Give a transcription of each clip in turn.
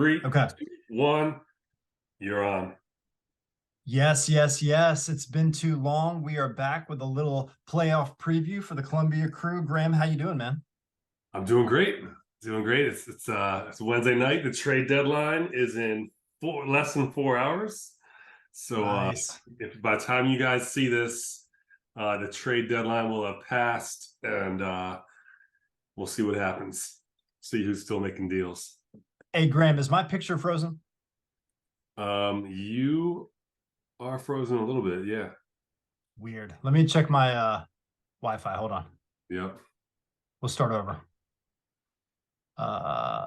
Three, Okay. 2, 1, you're on. Yes. It's been too long. We are back with a little playoff preview for the Columbia Crew. Graham, how you doing, man? I'm doing great. Doing great. It's Wednesday night. The trade deadline is in less than 4 hours. So Nice. if by the time you guys see this, the trade deadline will have passed, and we'll see what happens. See who's still making deals. Hey, Graham, is my picture frozen? You are frozen a little bit, yeah. Weird. Let me check my Wi-Fi. Hold on. Yep. We'll start over.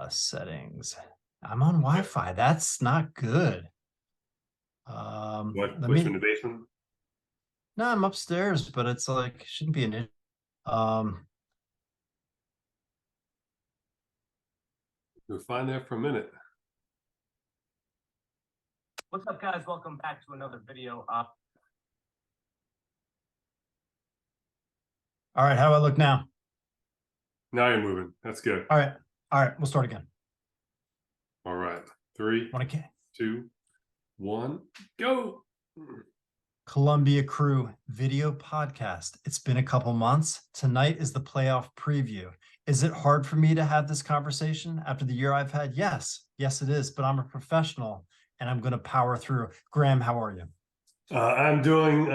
Settings. I'm on Wi-Fi. That's not good. What? Let Which in me. the basement? No, I'm upstairs, but it's like shouldn't be an issue. We're fine there for a minute. What's up, guys? Welcome back to another video. All right, how do I look now? Now you're moving. That's good. All right, we'll start again. All right. 3, 2, 1, go. Columbia Crew video podcast. It's been a couple months. Tonight is the playoff preview. Is it hard for me to have this conversation after the year I've had? Yes, it is, but I'm a professional and I'm going to power through. Graham, how are you? I'm doing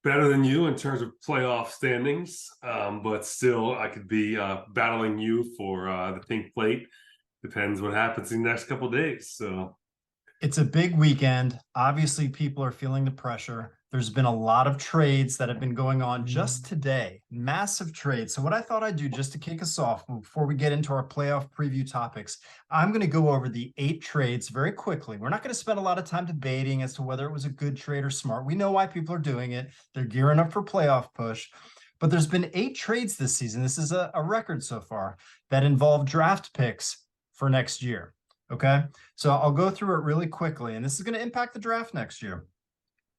better than you in terms of playoff standings, but still I could be battling you for the pink plate. Depends what happens in the next couple of days. So it's a big weekend. Obviously, people are feeling the pressure. There's been a lot of trades that have been going on just today, massive trades. So what I thought I'd do just to kick us off before we get into our playoff preview topics, I'm going to go over the 8 trades very quickly. We're not going to spend a lot of time debating as to whether it was a good trade or smart. We know why people are doing it. They're gearing up for playoff push. But there's been 8 trades this season. This is a record so far that involve draft picks for next year. Okay, so I'll go through it really quickly, and this is going to impact the draft next year.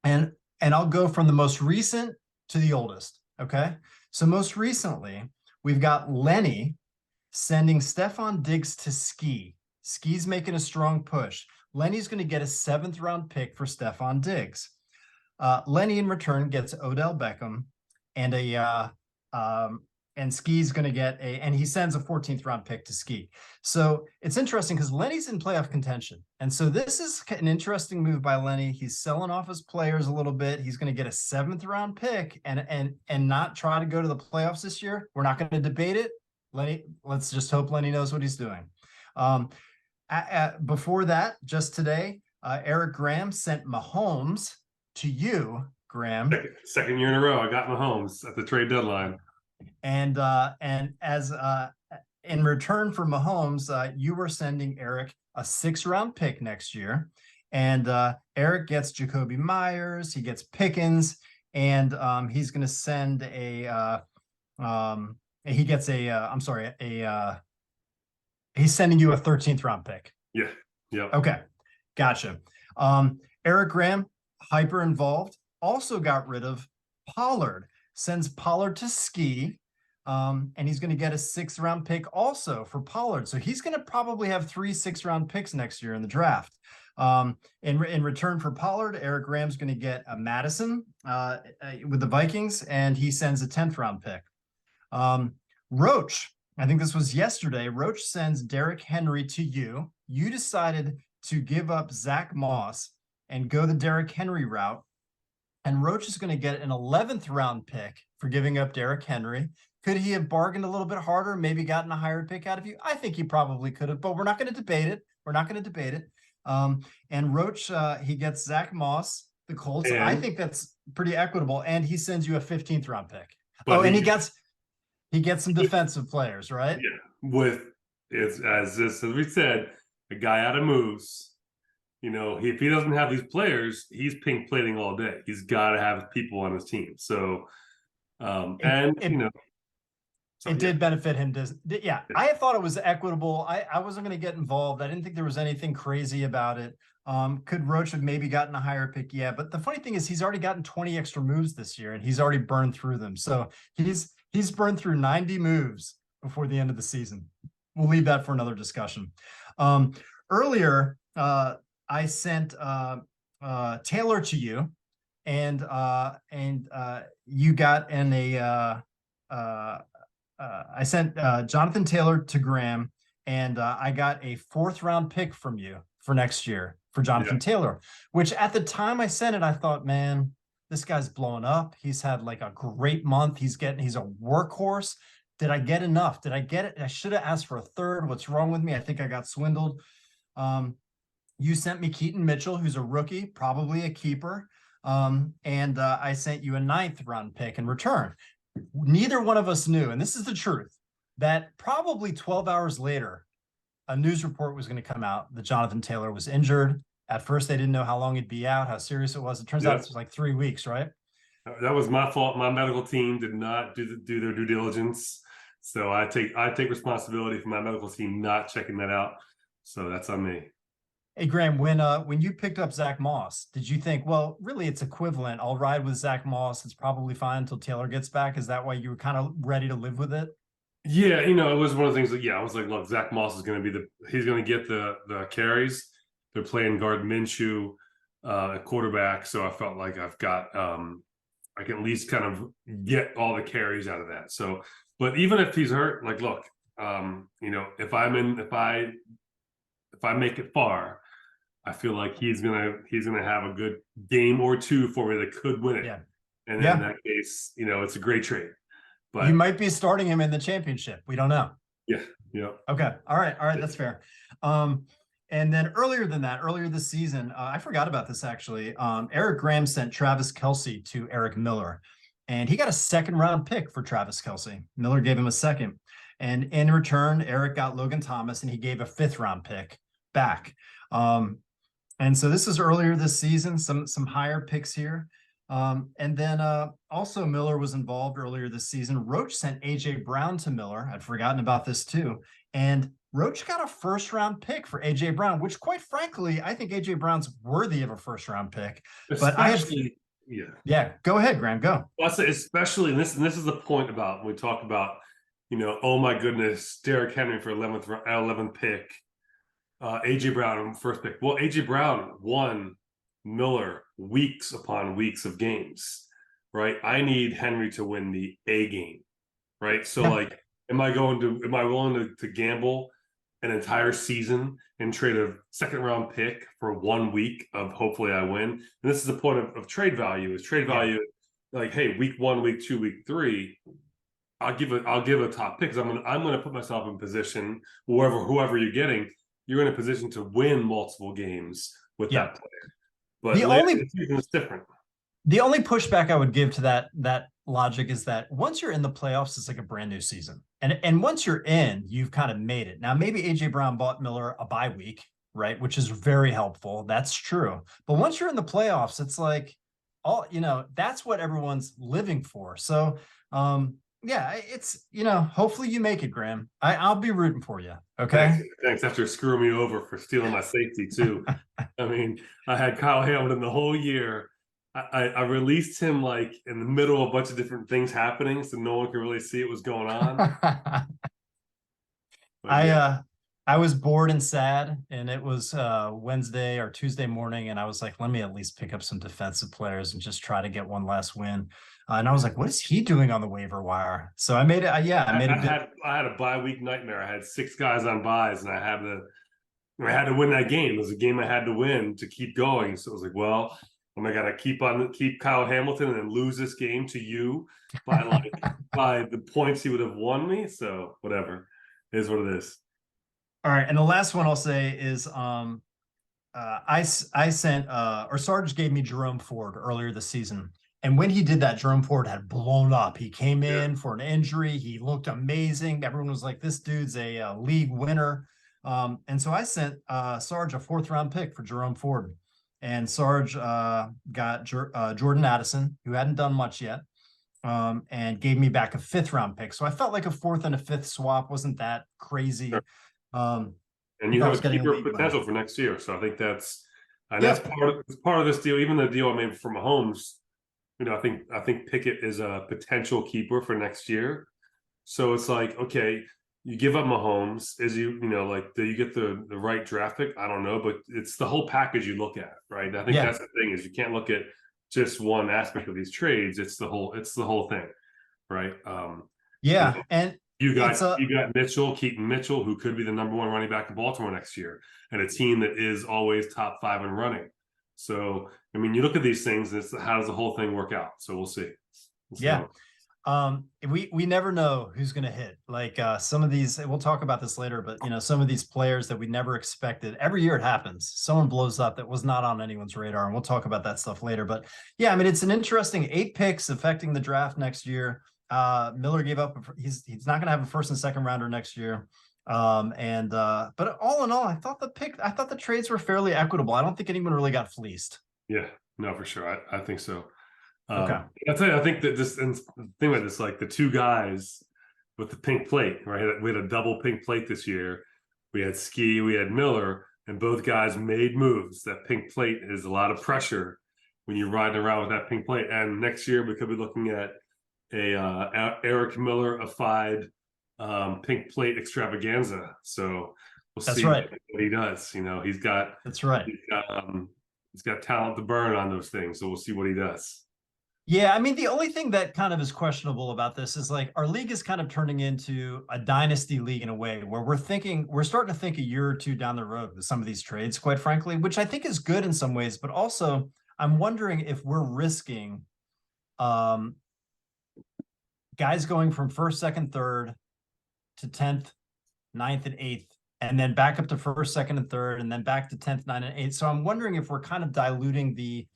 And I'll go from the most recent to the oldest. Okay, so most recently, we've got Lenny sending Stefon Diggs to Ski. Ski's making a strong push. Lenny's going to get a 7th round pick for Stefon Diggs. Lenny in return gets Odell Beckham and and Ski's going to get and he sends a 14th round pick to Ski. So it's interesting because Lenny's in playoff contention. And so this is an interesting move by Lenny. He's selling off his players a little bit. He's going to get a 7th round pick and not try to go to the playoffs this year. We're not going to debate it. Lenny, let's just hope Lenny knows what he's doing. Before that, just today, Eric Graham sent Mahomes to you, Graham. Second year in a row, I got Mahomes at the trade deadline. And as in return for Mahomes, you were sending Eric a 6th round pick next year, and Eric gets Jacoby Myers, he gets Pickens, and he's going to send he's sending you a 13th round pick. Yeah. Okay, gotcha. Eric Graham, hyper involved, also got rid of Pollard. Sends Pollard to Ski, and he's going to get a 6th round pick also for Pollard. So he's going to probably have 3 6th round picks next year in the draft. In return for Pollard, Eric Graham's going to get a Madison with the Vikings, and he sends a 10th round pick. Roach, I think this was yesterday, Roach sends Derrick Henry to you. You decided to give up Zach Moss and go the Derrick Henry route. And Roach is going to get an 11th round pick for giving up Derrick Henry. Could he have bargained a little bit harder, maybe gotten a higher pick out of you? I think he probably could have, but we're not going to debate it. And Roach, he gets Zach Moss, the Colts. I think that's pretty equitable. And he sends you a 15th round pick. And he gets some defensive players, right? Yeah, as we said, a guy out of moves. You know, if he doesn't have these players, he's pink plating all day. He's got to have people on his team. So, it did benefit him. I thought it was equitable. I wasn't going to get involved. I didn't think there was anything crazy about it. Could Roach have maybe gotten a higher pick? Yeah, but the funny thing is he's already gotten 20 extra moves this year, and he's already burned through them. So he's burned through 90 moves before the end of the season. We'll leave that for another discussion. earlier, I sent Taylor to you, and you got in a I sent Jonathan Taylor to Graham, and I got a 4th-round pick from you for next year for Jonathan Taylor, which at the time I sent it, I thought, man, this guy's blowing up. He's had like a great month. He's a workhorse. Did I get enough? Did I get it? I should have asked for a 3rd. What's wrong with me? I think I got swindled. You sent me Keaton Mitchell, who's a rookie, probably a keeper. And I sent you a 9th-round pick in return. Neither one of us knew, and this is the truth, that probably 12 hours later, a news report was going to come out that Jonathan Taylor was injured. At first, they didn't know how long he'd be out, how serious it was. It turns out it was like 3 weeks, right? That was my fault. My medical team did not do their due diligence. So I take responsibility for my medical team not checking that out. So that's on me. Hey, Graham, when you picked up Zach Moss, did you think, well, really it's equivalent? I'll ride with Zach Moss. It's probably fine until Taylor gets back. Is that why you were kind of ready to live with it? Yeah, it was one of the things that, I was like, look, Zach Moss is going to be he's going to get the carries. They're playing guard Minshew at quarterback. So I felt like I've got, I can at least kind of get all the carries out of that. So, but even if he's hurt, like, look, if I make it far, I feel like he's gonna have a good game or two for me that could win it. Yeah. And in that case, it's a great trade. But you might be starting him in the championship. We don't know. Yeah. Yeah. Okay. All right. That's fair. And then earlier this season, I forgot about this actually. Eric Graham sent Travis Kelce to Eric Miller, and he got a 2nd-round pick for Travis Kelce. Miller gave him a 2nd. And in return, Eric got Logan Thomas, and he gave a 5th-round pick back. And so this is earlier this season, some higher picks here. And then also Miller was involved earlier this season. Roach sent AJ Brown to Miller. I'd forgotten about this too. And Roach got a 1st-round pick for AJ Brown, which quite frankly, I think AJ Brown's worthy of a 1st-round pick. Especially, go ahead, Graham, go. Well, especially, and this is the point about when we talk about, oh my goodness, Derrick Henry for 11th pick, AJ Brown 1st pick. Well, AJ Brown won Miller weeks upon weeks of games, right? I need Henry to win the A game, right? So am I willing to gamble an entire season and trade a 2nd-round pick for 1 week of hopefully I win? And this is the point of trade value. Like, hey, week 1, week 2, week 3, I'll give a top pick because I'm gonna put myself in position, whoever you're getting, you're in a position to win multiple games with that player. But it's different. The only pushback I would give to that logic is that once you're in the playoffs, it's like a brand new season. And once you're in, you've kind of made it. Now, maybe AJ Brown bought Miller a bye week, right? Which is very helpful. That's true. But once you're in the playoffs, it's like that's what everyone's living for. So it's, hopefully you make it, Graham. I'll be rooting for you. Okay. Thanks. After screwing me over for stealing my safety too. I mean, I had Kyle Hamilton the whole year. I released him like in the middle of a bunch of different things happening, so no one could really see what was going on. I was bored and sad, and it was Wednesday or Tuesday morning, and I was like, let me at least pick up some defensive players and just try to get one last win. And I was like, what is he doing on the waiver wire? So I made it. I had a bye week nightmare. I had 6 guys on buys, and I had to win that game. It was a game I had to win to keep going. So it was like, well, I got to keep Kyle Hamilton and then lose this game to you by by the points he would have won me. So whatever, it is what it is. All right, and the last one I'll say is I sent Sarge gave me Jerome Ford earlier this season. And when he did that, Jerome Ford had blown up. He came in for an injury. He looked amazing. Everyone was like, this dude's a league winner. And so I sent Sarge a 4th-round pick for Jerome Ford. And Sarge got Jordan Addison, who hadn't done much yet, and gave me back a 5th-round pick. So I felt like a 4th and a 5th swap wasn't that crazy. Sure. And you have a keeper potential for next year. So I think that's part of this deal. Even the deal I made for Mahomes, I think Pickett is a potential keeper for next year. So it's like, okay, you give up Mahomes, is you know, like, do you get the right draft pick? I don't know, but it's the whole package you look at, right? I think Yeah. that's the thing, is you can't look at just one aspect of these trades. It's the whole thing, right? You know, Yeah, and you it's a got Mitchell, Keaton Mitchell, who could be the number one running back in Baltimore next year, and a team that is always top 5 in running. So, I mean, you look at these things, and it's how does the whole thing work out? So we'll see. yeah. So, We never know who's going to hit. Like some of these, we'll talk about this later, but you know, some of these players that we never expected. Every year it happens. Someone blows up that was not on anyone's radar, and we'll talk about that stuff later. But yeah, I mean, it's an interesting 8 picks affecting the draft next year. Miller gave up. He's not going to have a first and second rounder next year. But all in all, I thought the trades were fairly equitable. I don't think anyone really got fleeced. yeah, no, for sure. I think so. Okay. I'll tell you, I think that this, and the thing about this, like the 2 guys with the pink plate, right? We had a double pink plate this year. We had Ski, we had Miller, and both guys made moves. That pink plate is a lot of pressure when you're riding around with that pink plate. And next year we could be looking at a Eric Miller affied pink plate extravaganza. So we'll That's see right. what he does. You know, That's right. he's got talent to burn on those things. So we'll see what he does. Yeah, I mean, the only thing that kind of is questionable about this is like our league is kind of turning into a dynasty league in a way where we're starting to think a year or 2 down the road with some of these trades, quite frankly, which I think is good in some ways, but also I'm wondering if we're risking guys going from first, second, third to 10th, 9th, and 8th, and then back up to first, second, and third, and then back to 10th, 9th, and 8th. So I'm wondering if we're kind of diluting the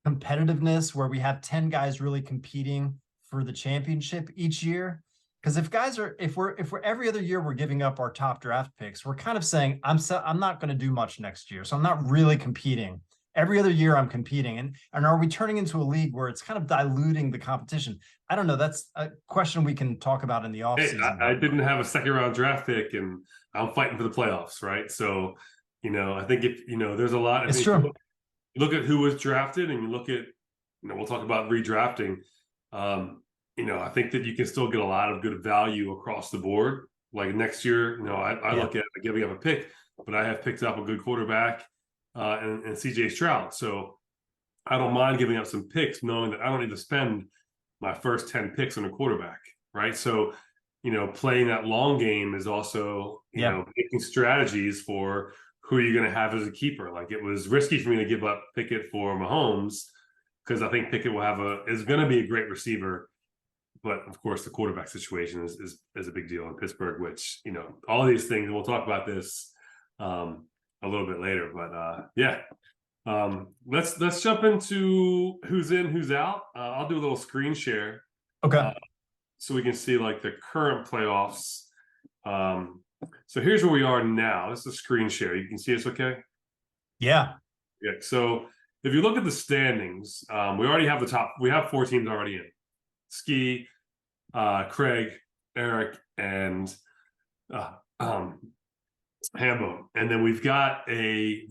competitiveness where we have 10 guys really competing for the championship each year. Because if we're every other year we're giving up our top draft picks, we're kind of saying I'm not going to do much next year, so I'm not really competing. Every other year I'm competing, and are we turning into a league where it's kind of diluting the competition? I don't know. That's a question we can talk about in the offseason. Hey, I didn't have a second round draft pick, and I'm fighting for the playoffs, right? So, you know, I think if you know, there's a lot. It's true. Look at who was drafted, and you look at, you know, we'll talk about redrafting. You know, I think that you can still get a lot of good value across the board. Like next year, you know, I look at giving up a pick, but I have picked up a good quarterback and CJ Stroud. So I don't mind giving up some picks, knowing that I don't need to spend my first 10 picks on a quarterback, right? So, you know, playing that long game is also, you know, making strategies for who are you going to have as a keeper. Like it was risky for me to give up Pickett for Mahomes because I think Pickett is going to be a great receiver. But of course, the quarterback situation is a big deal in Pittsburgh, which, you know, all these things, and we'll talk about this a little bit later. But yeah, let's jump into who's in, who's out. I'll do a little screen share. Okay. So we can see like the current playoffs. So here's where we are now. This is a screen share. You can see us okay? Yeah. Yeah. So if you look at the standings, we already have we have 4 teams already in. Ski, Craig, Eric, and Hambo. And then we've got a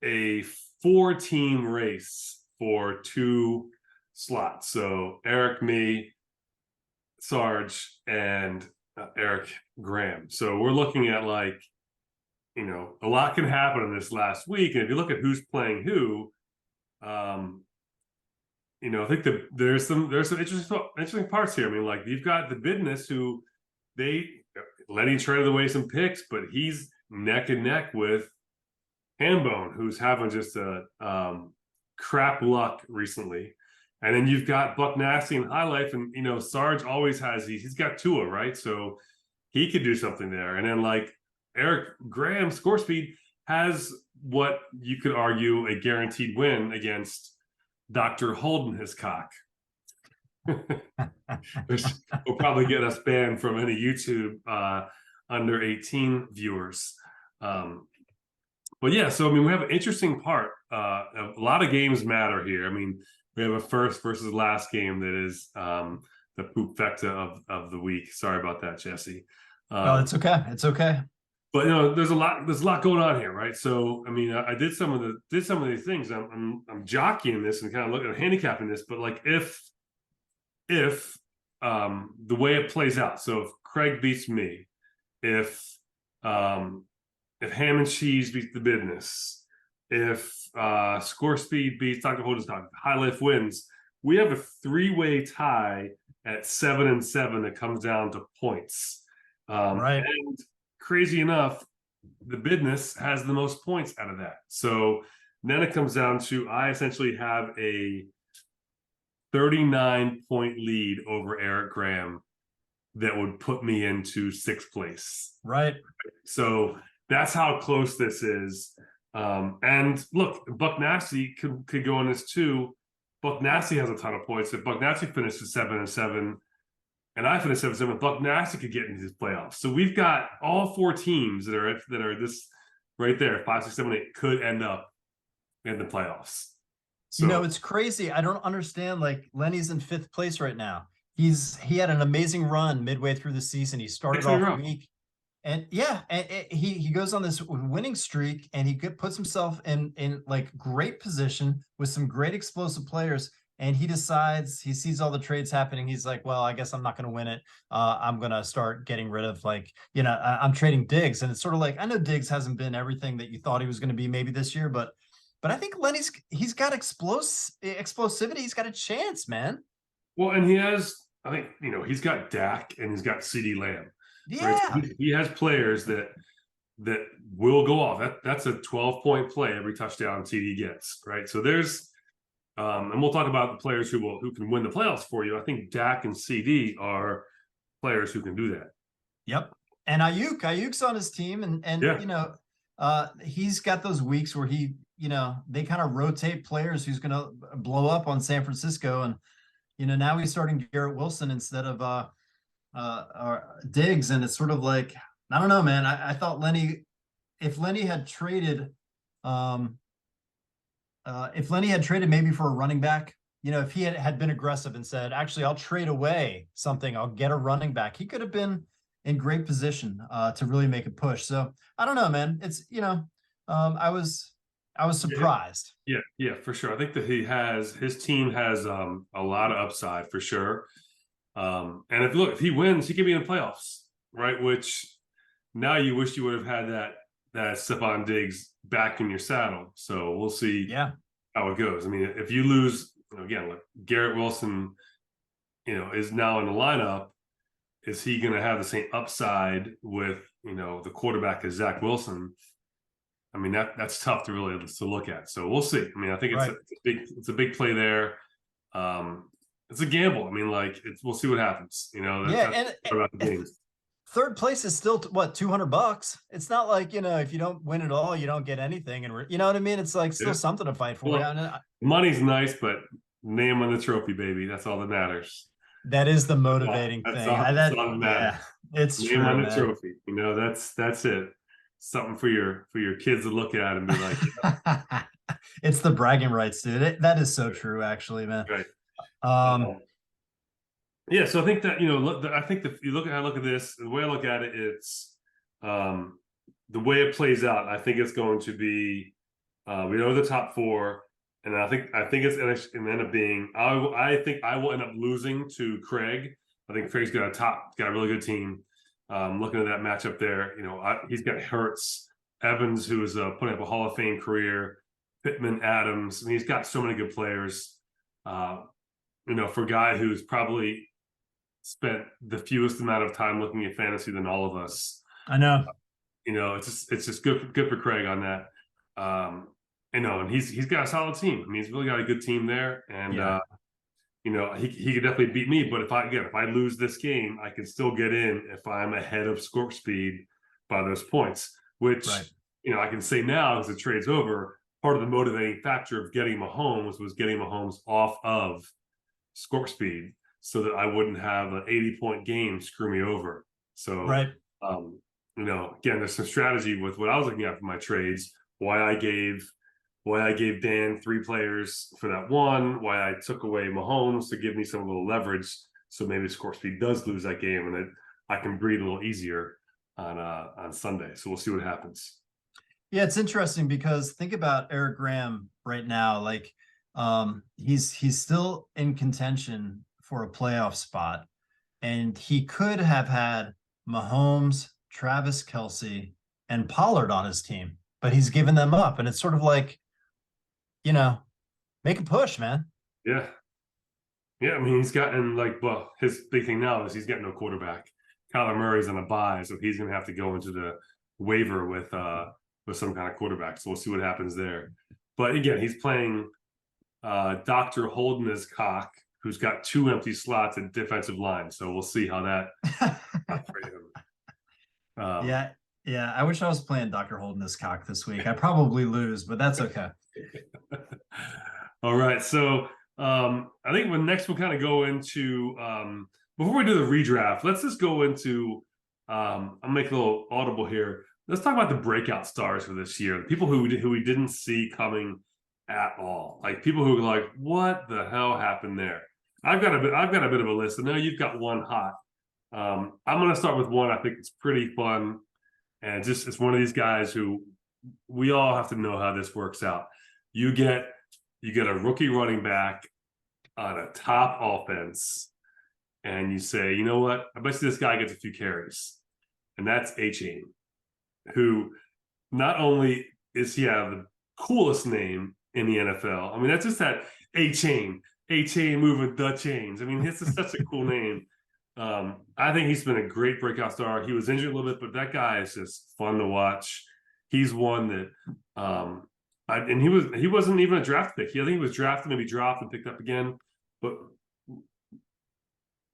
4-team race for 2 slots. So Eric, me, Sarge, and Eric Graham. So we're looking at like, you know, a lot can happen in this last week. And if you look at who's playing who, you know, I think there's some interesting parts here. I mean, like you've got the Business who Lenny traded away some picks, but he's neck and neck with Hambone, who's having just a crap luck recently. And then you've got Buck Nasty and High Life, and you know, Sarge always has he's got Tua, right? So he could do something there. And then like Eric Graham, Score Speed, has what you could argue a guaranteed win against Dr. Holden his cock. Which will probably get us banned from any YouTube under 18 viewers. But yeah, so I mean, we have an interesting part. A lot of games matter here. I mean, we have a first versus last game that is the poop fecta of the week. Sorry about that, Jesse. No, it's okay. It's okay. But you know, there's a lot going on here, right? So I mean, I did some of these things. I'm jockeying this and kind of looking at handicapping this. But like if the way it plays out, so if Craig beats me, if Ham and Cheese beats the business, if Score Speed beats Dr. Holders Dog, High Life wins, we have a 3-way tie at 7-7 that comes down to points. Right. And crazy enough, the business has the most points out of that. So then it comes down to I essentially have a 39-point lead over Eric Graham that would put me into 6th place. Right. So that's how close this is. And look, Buck Nasty could go on this too. Buck Nasty has a ton of points. If Buck Nasty finishes 7-7, and I finished 7-7, Buck Nasty could get into these playoffs. So we've got all 4 teams that are this right there, 5, 6, 7, 8 could end up in the playoffs. So, You know, it's crazy. I don't understand. Like, Lenny's in 5th place right now. He had an amazing run midway through the season. He started off weak, and yeah, and he goes on this winning streak, and he puts himself in like great position with some great explosive players. And he decides, he sees all the trades happening. He's like, well, I guess I'm not going to win it. I'm going to start getting rid of, like, you know, I'm trading Diggs. And it's sort of like, I know Diggs hasn't been everything that you thought he was going to be maybe this year, but I think he's got explosivity. He's got a chance, man. well, and he has, I think, you know, he's got Dak and he's got CeeDee Lamb. Yeah. Right? So he has players that will go off. That's a 12-point play every touchdown CeeDee gets, right? So there's and we'll talk about the players who can win the playoffs for you. I think Dak and CeeDee are players who can do that. Yep. And Ayuk's on his team, and Yeah. you know, he's got those weeks where he, you know, they kind of rotate players who's going to blow up on San Francisco, and you know, now he's starting Garrett Wilson instead of Diggs, and it's sort of like, I don't know, man. I thought if Lenny had traded maybe for a running back, you know, if he had been aggressive and said, actually, I'll trade away something, I'll get a running back, he could have been in great position to really make a push. So I don't know, man. It's, you know, I was surprised. Yeah, for sure. I think that his team has a lot of upside for sure. And if he wins, he could be in the playoffs, right? Which now you wish you would have had that Stephon Diggs back in your saddle. So we'll see how it goes. I mean, if you lose, you know, again, like Garrett Wilson, you know, is now in the lineup, is he going to have the same upside with, you know, the quarterback as Zach Wilson? I mean, that's tough to really look at. So we'll see. I mean, I think it's a big play there. It's a gamble. I mean, like, we'll see what happens. You know, that's about the games. 3rd place is still what, $200. It's not like, you know, if you don't win it all, you don't get anything, and you know what I mean. It's like still something to fight for. Well, money's nice, but name on the trophy, baby. That's all that matters. That is the motivating thing. That's all that matters. Yeah, it's name true, on the man. trophy. You know, that's it. Something for your kids to look at and be like, yeah. It's the bragging rights, dude. That is so true, actually, man. Right. Yeah, so I think that, you know, I think that you look at this, the way I look at it, it's the way it plays out. I think it's going to be we know the top 4, and I think it's going to end up being I think I will end up losing to Craig. I think Craig's got a really good team. Looking at that matchup there, you know, he's got Hurts, Evans, who is putting up a Hall of Fame career, Pittman, Adams. I mean, he's got so many good players. You know, for a guy who's probably spent the fewest amount of time looking at fantasy than all of us. I know. You know, it's just good for Craig on that. You know, and he's got a solid team. I mean, he's really got a good team there, and you know, he could definitely beat me. But if I lose this game, I can still get in if I'm ahead of Score Speed by those points. Which you know, I can say now as the trade's over. Part of the motivating factor of getting Mahomes was getting Mahomes off of Score Speed, so that I wouldn't have an 80-point game screw me over. So, you know, again, there's some strategy with what I was looking at for my trades. Why I gave Dan 3 players for that one. Why I took away Mahomes to give me some little leverage, so maybe Score Speed does lose that game, and I can breathe a little easier on Sunday. So we'll see what happens. Yeah, it's interesting because think about Eric Graham right now. Like, he's still in contention for a playoff spot, and he could have had Mahomes, Travis Kelce, and Pollard on his team, but he's given them up. And it's sort of like, make a push, man. Yeah. Yeah, I mean, he's gotten well, his big thing now is he's getting no quarterback. Kyler Murray's on a bye, so he's going to have to go into the waiver with some kind of quarterback. So we'll see what happens there. But again, he's playing Dr. Holden as cock, who's got 2 empty slots at defensive line. So we'll see how that for him. Yeah. I wish I was playing Dr. Holden as cock this week. I probably lose, but that's okay. All right, so I think next we'll kind of go into before we do the redraft, let's just go into I'll make a little audible here. Let's talk about the breakout stars for this year, the people who we didn't see coming at all, like people who are like, what the hell happened there? I've got a bit of a list. I know you've got one hot. I'm going to start with one I think it's pretty fun, and it's one of these guys who we all have to know how this works out. You get a rookie running back on a top offense, and you say, you know what? I bet you this guy gets a few carries, and that's Achane, who not only is he have the coolest name in the NFL. I mean, that's just that Achane moving the chains. I mean, it's just such a cool name. I think he's been a great breakout star. He was injured a little bit, but that guy is just fun to watch. He's one that and he wasn't even a draft pick. I think he was drafted, maybe dropped and picked up again. But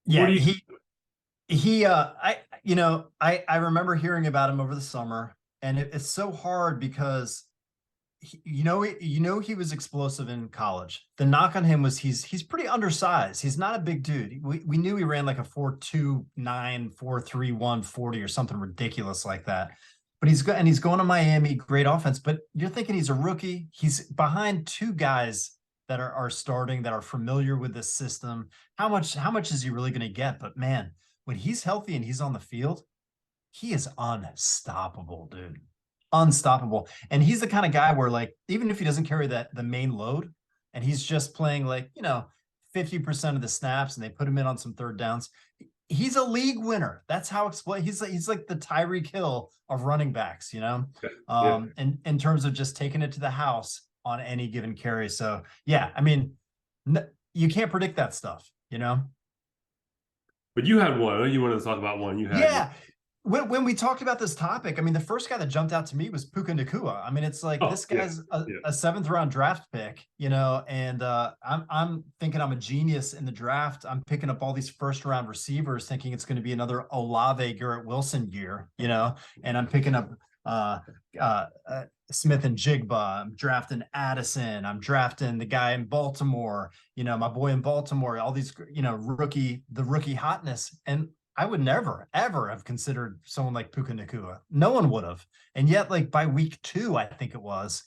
yeah, I remember hearing about him over the summer, and it's so hard because he was explosive in college. The knock on him was he's pretty undersized. He's not a big dude. We knew he ran like a 4.29, 4.31 40 or something ridiculous like that. But he's going to Miami, great offense. But you're thinking he's a rookie. He's behind 2 guys that are starting, that are familiar with the system. How much is he really going to get? But man, when he's healthy and he's on the field, he is unstoppable, dude. Unstoppable. And he's the kind of guy where, like, even if he doesn't carry the main load and he's just playing 50% of the snaps and they put him in on some third downs, he's a league winner. That's how he's like the Tyreek Hill of running backs, and in terms of just taking it to the house on any given carry. So yeah, I mean, you can't predict that stuff, But you had one. You wanted to talk about one. You had one. When we talked about this topic, I mean, the first guy that jumped out to me was Puka Nacua. I mean, it's like this guy's a 7th round draft pick, and I'm thinking I'm a genius in the draft. I'm picking up all these 1st round receivers, thinking it's going to be another Olave Garrett Wilson year, and I'm picking up Smith and Jigba. I'm drafting Addison. I'm drafting the guy in Baltimore, my boy in Baltimore, all these, the rookie hotness. And I would never, ever have considered someone like Puka Nacua. No one would have. And yet, like, by week 2, I think it was,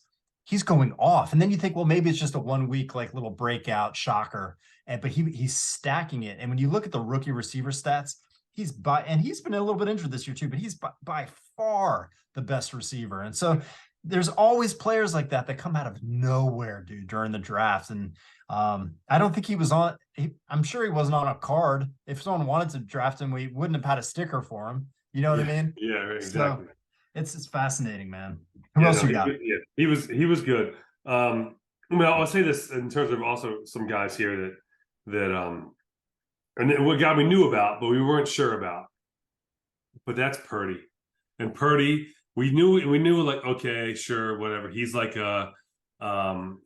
he's going off. And then you think, well, maybe it's just a 1 week, like, little breakout shocker. But he's stacking it. And when you look at the rookie receiver stats, he's been a little bit injured this year too, but he's by far the best receiver. And so there's always players like that come out of nowhere, dude, during the draft. And I don't think he was on. I'm sure he wasn't on a card. If someone wanted to draft him, we wouldn't have had a sticker for him. You know what I mean? Yeah, exactly. So it's fascinating, man. Who else you got? He was good. I'll say this in terms of also some guys here that and what guy we knew about, but we weren't sure about. But that's Purdy. And Purdy, we knew like, okay, sure, whatever. He's like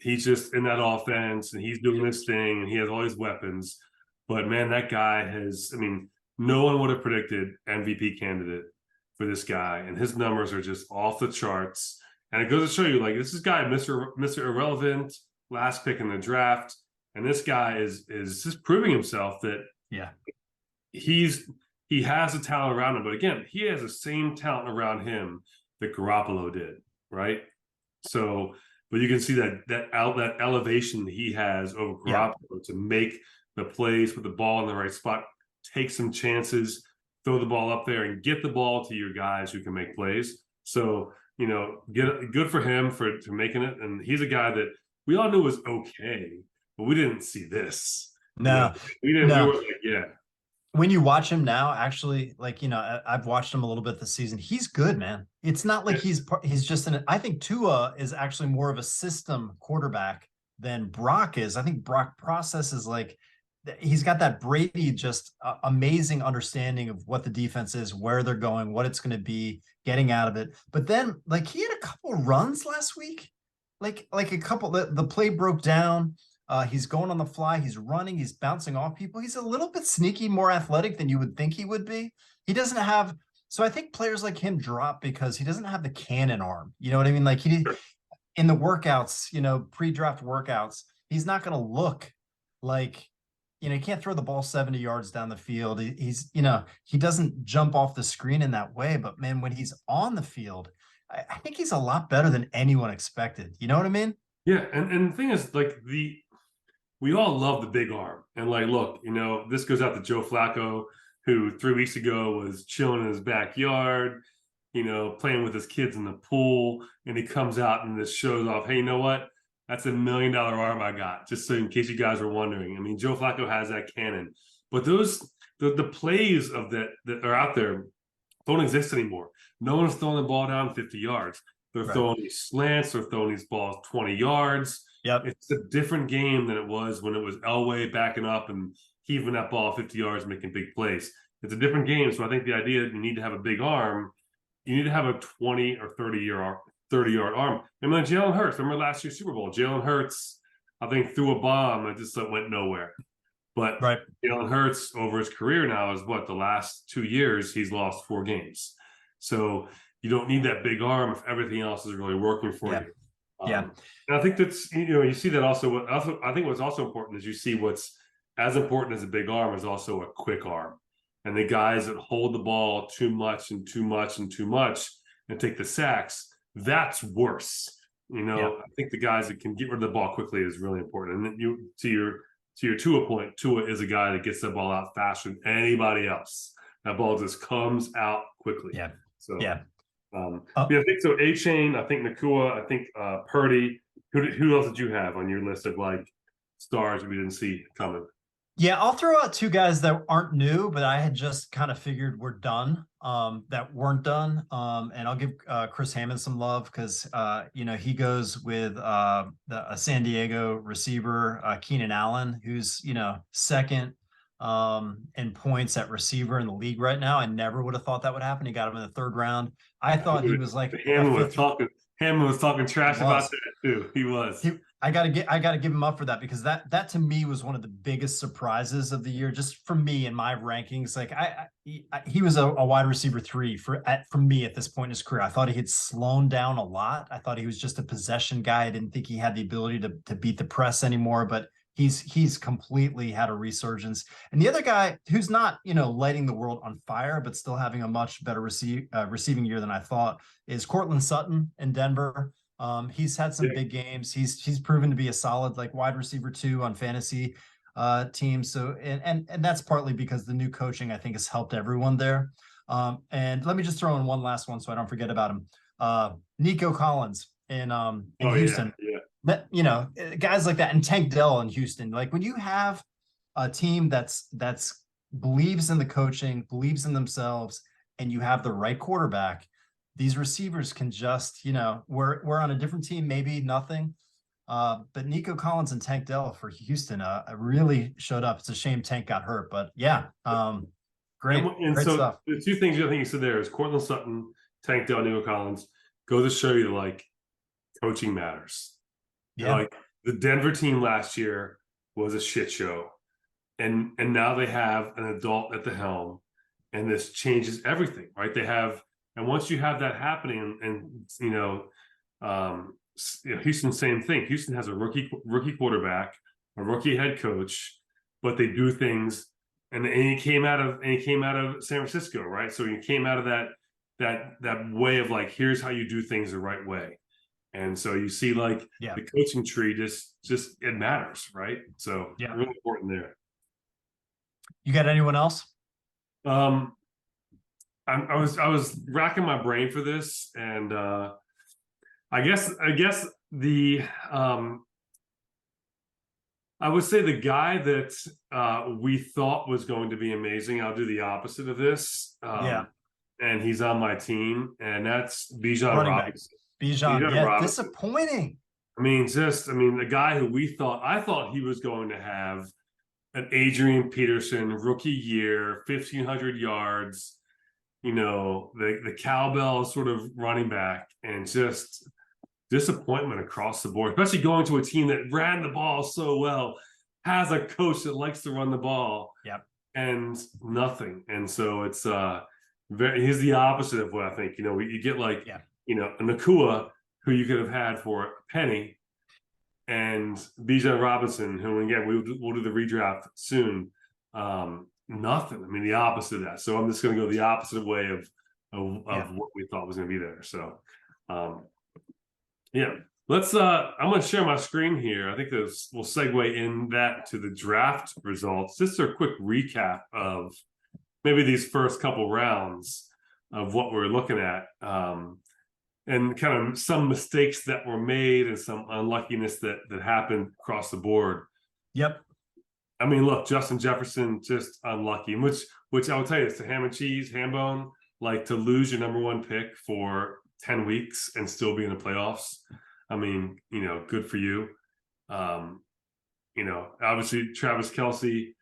he's just in that offense and he's doing this thing and he has all these weapons. But man, that guy no one would have predicted MVP candidate for this guy. And his numbers are just off the charts. And it goes to show you, like, this is guy, Mr. Irrelevant, last pick in the draft. And this guy is just proving himself that he has a talent around him. But again, he has the same talent around him that Garoppolo did, right? So, but you can see that elevation that he has over Garoppolo to make the plays, put the ball in the right spot, take some chances, throw the ball up there, and get the ball to your guys who can make plays. So, good for him for making it. And he's a guy that we all knew was okay, but we didn't see this. No, we didn't. No. We were like, when you watch him now, actually, like, I've watched him a little bit this season. He's good, man. It's not like he's just I think Tua is actually more of a system quarterback than Brock is. I think Brock processes like he's got that Brady just amazing understanding of what the defense is, where they're going, what it's going to be, getting out of it. But then like he had a couple runs last week, like a couple, the play broke down. He's going on the fly. He's running. He's bouncing off people. He's a little bit sneaky, more athletic than you would think he would be. He doesn't have. So I think players like him drop because he doesn't have the cannon arm. You know what I mean? Like in the workouts, pre-draft workouts, he's not going to look like, he can't throw the ball 70 yards down the field. He doesn't jump off the screen in that way. But man, when he's on the field, I think he's a lot better than anyone expected. You know what I mean? Yeah, and the thing is, like we all love the big arm. And like, look, this goes out to Joe Flacco, who 3 weeks ago was chilling in his backyard, playing with his kids in the pool. And he comes out and this shows off, hey, you know what? That's $1 million arm I got, just so in case you guys were wondering. I mean, Joe Flacco has that cannon. But the plays of that are out there don't exist anymore. No one's throwing the ball down 50 yards. They're throwing these slants, they're throwing these balls 20 yards. Yep. It's a different game than it was when it was Elway backing up and heaving that ball 50 yards, making big plays. It's a different game. So I think the idea that you need to have a big arm, you need to have a 20 or 30-yard arm. I mean, Jalen Hurts, remember last year's Super Bowl? Jalen Hurts, I think, threw a bomb and just went nowhere. But Jalen Hurts, over his career now, is the last 2 years, he's lost 4 games. So you don't need that big arm if everything else is really working for you. And I think that's, you see that also. I think what's also important is you see what's as important as a big arm is also a quick arm. And the guys that hold the ball too much and too much and too much and take the sacks, that's worse. I think the guys that can get rid of the ball quickly is really important. And then to your Tua point, Tua is a guy that gets the ball out faster than anybody else. That ball just comes out quickly. Yeah. So I think so. A-Chain, I think Nakua, I think Purdy. Who else did you have on your list of like stars that we didn't see coming? Yeah, I'll throw out 2 guys that aren't new, but I had just kind of figured were done, that weren't done. And I'll give Chris Hammond some love because, he goes with a San Diego receiver, Keenan Allen, who's, second in points at receiver in the league right now. I never would have thought that would happen. He got him in the 3rd round. I thought he was like Hammond was talking trash about that too. He was. I gotta give him up for that because that to me was one of the biggest surprises of the year, just for me in my rankings. Like he was a wide receiver 3 for me at this point in his career. I thought he had slowed down a lot. I thought he was just a possession guy. I didn't think he had the ability to beat the press anymore, but he's completely had a resurgence. And the other guy who's not, lighting the world on fire, but still having a much better receiving year than I thought is Courtland Sutton in Denver. He's had some big games. He's proven to be a solid like wide receiver 2 on fantasy teams. So and that's partly because the new coaching I think has helped everyone there. And let me just throw in one last one so I don't forget about him. Nico Collins in Houston. Yeah. That guys like that, and Tank Dell in Houston. Like when you have a team that's believes in the coaching, believes in themselves, and you have the right quarterback, these receivers can just, we're on a different team, maybe nothing. But Nico Collins and Tank Dell for Houston really showed up. It's a shame Tank got hurt, but great so stuff. The 2 things I think you said there is Courtland Sutton, Tank Dell, Nico Collins. Go to show you like coaching matters. Yeah. Like the Denver team last year was a shit show. And now they have an adult at the helm, and this changes everything, right? And once you have that happening, and Houston, same thing. Houston has a rookie quarterback, a rookie head coach, but they do things. And he came out of San Francisco, right? So he came out of that way of like, here's how you do things the right way. And so you see like the coaching tree just it matters, right? So really important there. You got anyone else? I was racking my brain for this, and I guess the I would say the guy that we thought was going to be amazing. I'll do the opposite of this. Yeah. And he's on my team, and that's Bijan Running back. Robinson. Bijan, yeah, Robinson. disappointing. The guy who I thought he was going to have an Adrian Peterson rookie year, 1,500 yards, the cowbell sort of running back, and just disappointment across the board, especially going to a team that ran the ball so well, has a coach that likes to run the ball. Yep. And nothing. And so it's he's the opposite of what I think. You get like, a Nakua who you could have had for a penny, and Bijan Robinson, who again we'll do the redraft soon. Nothing. I mean, the opposite of that. So I'm just going to go the opposite way of what we thought was going to be there. So, let's. I'm going to share my screen here. I think this will segue in that to the draft results. Just a quick recap of maybe these first couple rounds of what we're looking at. And kind of some mistakes that were made and some unluckiness that happened across the board. Yep. I mean, look, Justin Jefferson, just unlucky, which I will tell you, it's the ham and cheese, ham bone, like to lose your number one pick for 10 weeks and still be in the playoffs. I mean, good for you. Obviously Travis Kelce,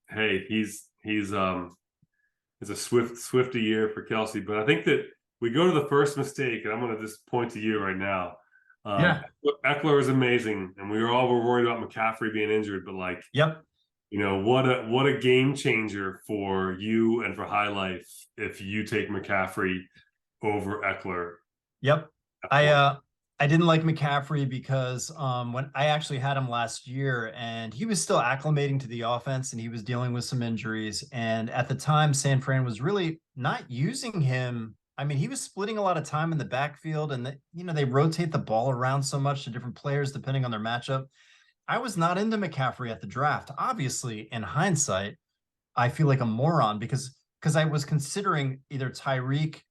hey, he's it's a swift a year for Kelce, but I think that we go to the first mistake, and I'm going to just point to you right now. Eckler is amazing, and we were worried about McCaffrey being injured, but what a game changer for you and for High Life if you take McCaffrey over Eckler. Yep. I didn't like McCaffrey because when I actually had him last year, and he was still acclimating to the offense, and he was dealing with some injuries, and at the time San Fran was really not using him. I mean, he was splitting a lot of time in the backfield, and they rotate the ball around so much to different players depending on their matchup. I was not into McCaffrey at the draft. Obviously, in hindsight, I feel like a moron because I was considering either Tyreek.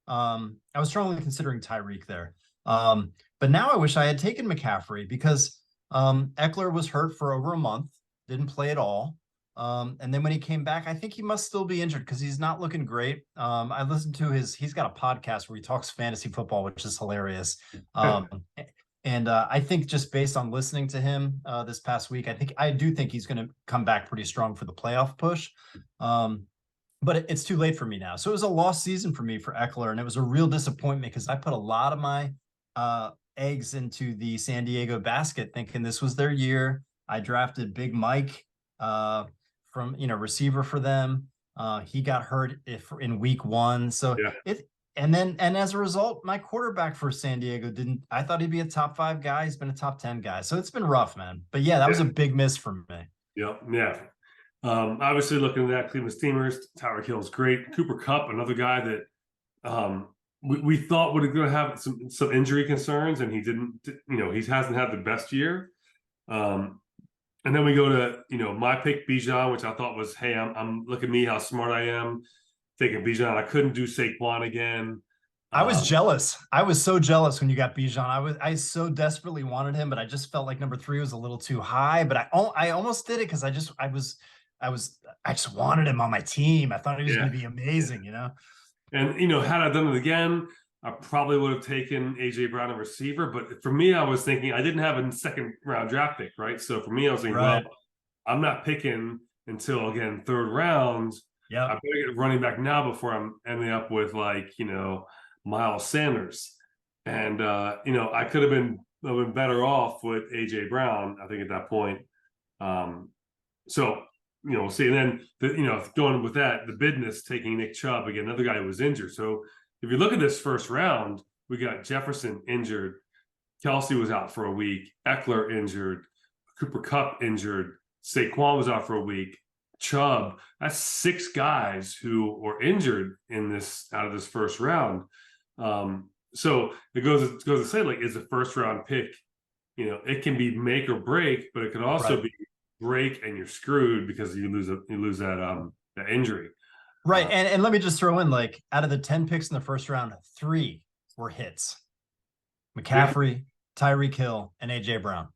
I was strongly considering Tyreek there. But now I wish I had taken McCaffrey because Eckler was hurt for over a month, didn't play at all. And then when he came back, I think he must still be injured because he's not looking great. I listened to he's got a podcast where he talks fantasy football, which is hilarious. And I think just based on listening to him this past week, I do think he's going to come back pretty strong for the playoff push. But it's too late for me now. So it was a lost season for me for Eckler, and it was a real disappointment because I put a lot of my eggs into the San Diego basket thinking this was their year. I drafted Big Mike from receiver for them. He got hurt in week 1. So and as a result, my quarterback for San Diego I thought he'd be a top 5 guy. He's been a top 10 guy. So it's been rough, man. But that was a big miss for me. Yeah. Obviously looking at that, Cleveland Steamers, Tyreek Hill's great. Cooper Kupp, another guy that we thought would going to have some injury concerns, and he didn't. He hasn't had the best year. And then we go to, my pick, Bijan, which I thought was, hey, I'm look at me, how smart I am, taking Bijan. I couldn't do Saquon again. I was jealous. I was so jealous when you got Bijan. I so desperately wanted him, but I just felt like number 3 was a little too high. But I almost did it because I just wanted him on my team. I thought he was going to be amazing, And had I done it again, I probably would have taken AJ Brown, a receiver. But for me, I was thinking I didn't have a second round draft pick, right? So for me, I was thinking, well, I'm not picking until again 3rd round. Yeah, I better get running back now before I'm ending up with Miles Sanders. And I could have been better off with AJ Brown, I think, at that point. So we'll see. And then going with that, the business taking Nick Chubb, again, another guy who was injured. So if you look at this first round, we got Jefferson injured, Kelce was out for a week, Eckler injured, Cooper Kupp injured, Saquon was out for a week, Chubb. That's 6 guys who were injured out of this first round. So it goes to say, is a first round pick, it can be make or break, but it can also be break and you're screwed because you lose that injury. Right. And let me just throw in, out of the 10 picks in the first round, 3 were hits. McCaffrey, Tyreek Hill, and AJ Brown.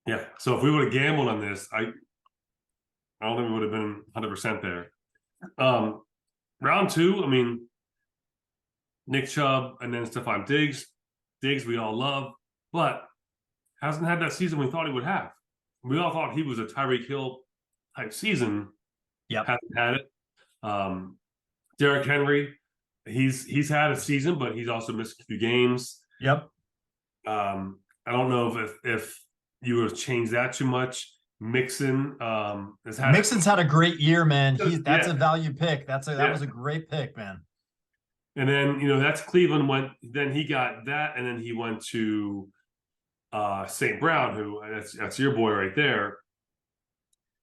Yeah. So if we would have gambled on this, I don't think we would have been 100% there. Round 2, I mean, Nick Chubb and then Stephon Diggs. Diggs we all love, but hasn't had that season we thought he would have. We all thought he was a Tyreek Hill type season. Yep. Hasn't had it. Derrick Henry, he's had a season, but he's also missed a few games. Yep. I don't know if you would have changed that too much. Mixon has had Mixon's had a great year, man. That's Yeah. a value pick. That was a great pick, man. And then that's Cleveland then he got that, and then he went to St. Brown, who that's your boy right there.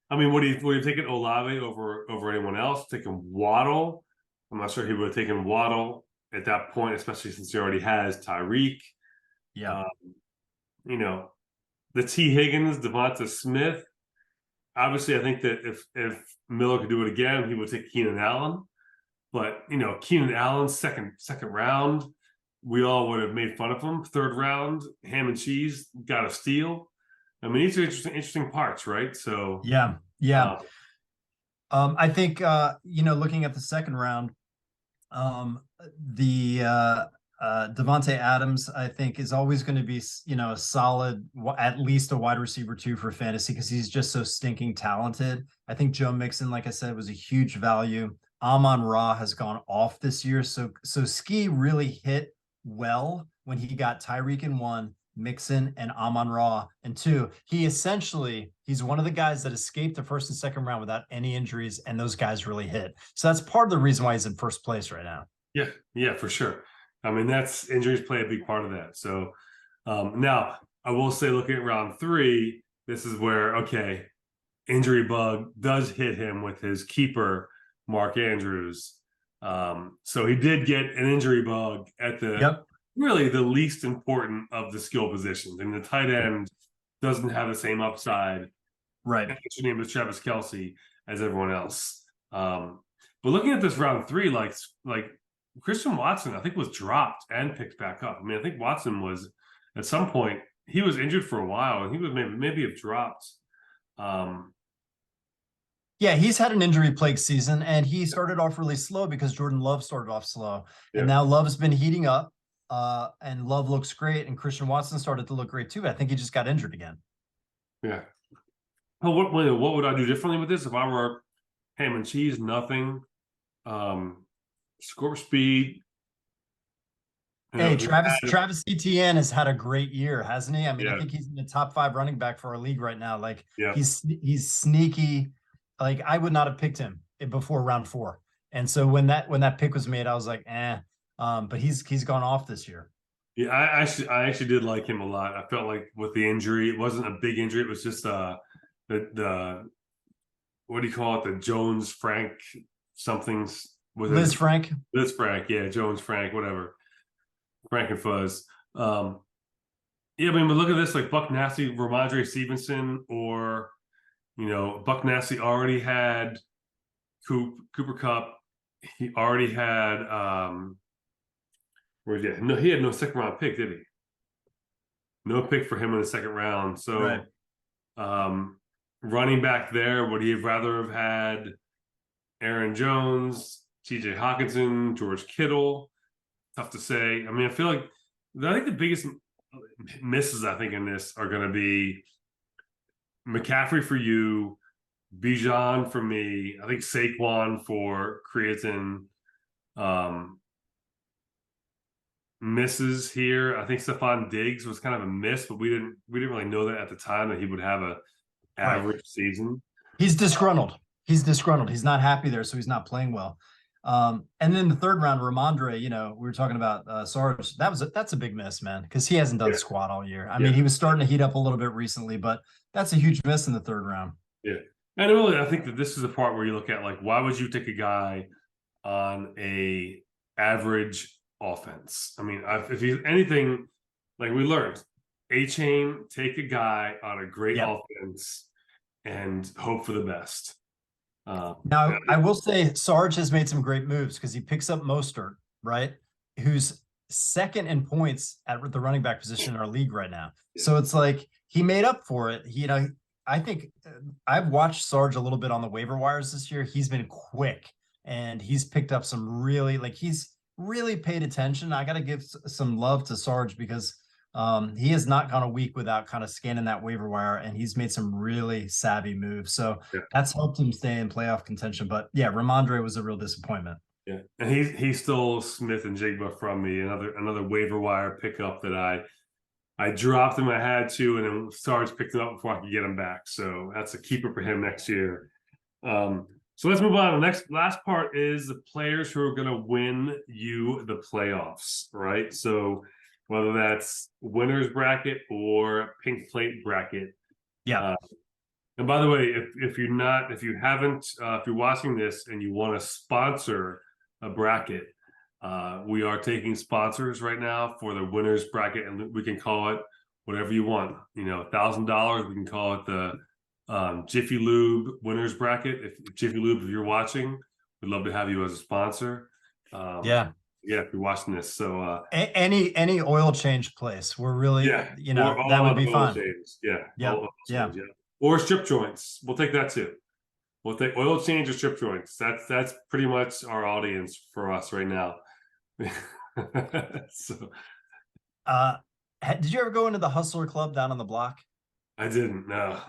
I mean, would you taken Olave over anyone else? Taking Waddle? I'm not sure he would have taken Waddle at that point, especially since he already has Tyreek. Yeah. The T. Higgins, Devonta Smith. Obviously, I think that if Miller could do it again, he would take Keenan Allen. But Keenan Allen, second round, we all would have made fun of him. Third round, ham and cheese, got a steal. I mean, these are interesting parts, right? So yeah. I think looking at the second round, the Devontae Adams, I think, is always going to be, a solid, at least a wide receiver 2 for fantasy because he's just so stinking talented. I think Joe Mixon, like I said, was a huge value. Amon-Ra has gone off this year. So Ski really hit well when he got Tyreek in 1, Mixon and Amon-Ra in 2. He's one of the guys that escaped the first and second round without any injuries, and those guys really hit. So that's part of the reason why he's in first place right now. Yeah, for sure. I mean, injuries play a big part of that. So now I will say, looking at round 3, this is where, injury bug does hit him with his keeper, Mark Andrews. So he did get an injury bug at really the least important of the skill positions. And the tight end doesn't have the same upside. Right. His name is Travis Kelce as everyone else. But looking at this round 3, like Christian Watson, I think, was dropped and picked back up. I mean, I think Watson was at some point, he was injured for a while, and he would maybe have dropped. Yeah, he's had an injury-plagued season, and he started off really slow because Jordan Love started off slow. Yeah. And now Love's been heating up, and Love looks great, and Christian Watson started to look great too. I think he just got injured again. Yeah. Well, what would I do differently with this if I were ham and cheese? Nothing. Score speed. Hey, Travis Etienne has had a great year, hasn't he? I mean, Yeah. I think he's in the top 5 running back for our league right now. Like, Yeah. he's sneaky. Like, I would not have picked him before round 4. And so when that pick was made, I was like, but he's gone off this year. Yeah, I actually did like him a lot. I felt like with the injury, it wasn't a big injury. It was just the what do you call it? The Jones Frank somethings with Liz Frank, yeah, Jones Frank, whatever. Frank and Fuzz. Yeah, I mean, but look at this, like Buck Nasty, Ramondre Stevenson, or Buck Nasty already had Cooper Kupp. He already had he had no second round pick, did he? No pick for him in the second round. So right. Running back there, would he have rather have had Aaron Jones, TJ Hawkinson, George Kittle? Tough to say. I mean, I think the biggest misses in this are going to be McCaffrey for you, Bijan for me. I think Saquon for Creatine. Misses here. I think Stephon Diggs was kind of a miss, but we didn't really know that at the time that he would have a average season. He's disgruntled. He's not happy there, so he's not playing well. And then the third round, Ramondre, we were talking about Sarge. That's a big miss, man, because he hasn't done squat all year. I mean, he was starting to heat up a little bit recently, but that's a huge miss in the third round. Yeah. And really, I think that this is the part where you look at, like, why would you take a guy on a average offense? I mean, if he's anything, like we learned, A-Chain, take a guy on a great offense and hope for the best. Now, I will say Sarge has made some great moves because he picks up Mostert, right? Who's second in points at the running back position in our league right now. Yeah. So it's like he made up for it. I think I've watched Sarge a little bit on the waiver wires this year. He's been quick and he's picked up some really, like, he's really paid attention. I got to give some love to Sarge because he has not gone a week without kind of scanning that waiver wire, and he's made some really savvy moves. So that's helped him stay in playoff contention. But yeah, Ramondre was a real disappointment. Yeah, and he stole Smith and Jigba from me. Another waiver wire pickup that I dropped him. I had to, and then Sarge picked him up before I could get him back. So that's a keeper for him next year. So let's move on. The last part is the players who are going to win you the playoffs, right? So whether that's winners bracket or pink plate bracket. Yeah. And by the way, if you're watching this and you want to sponsor a bracket, we are taking sponsors right now for the winners bracket, and we can call it whatever you want. $1,000. We can call it the Jiffy Lube winners bracket. If Jiffy Lube, if you're watching, we'd love to have you as a sponsor. If you're watching this. So any oil change place, we're really that would be fun. Yeah. Or strip joints. We'll take that too. We'll take oil change or strip joints. That's pretty much our audience for us right now. So did you ever go into the Hustler Club down on the block? I didn't. No.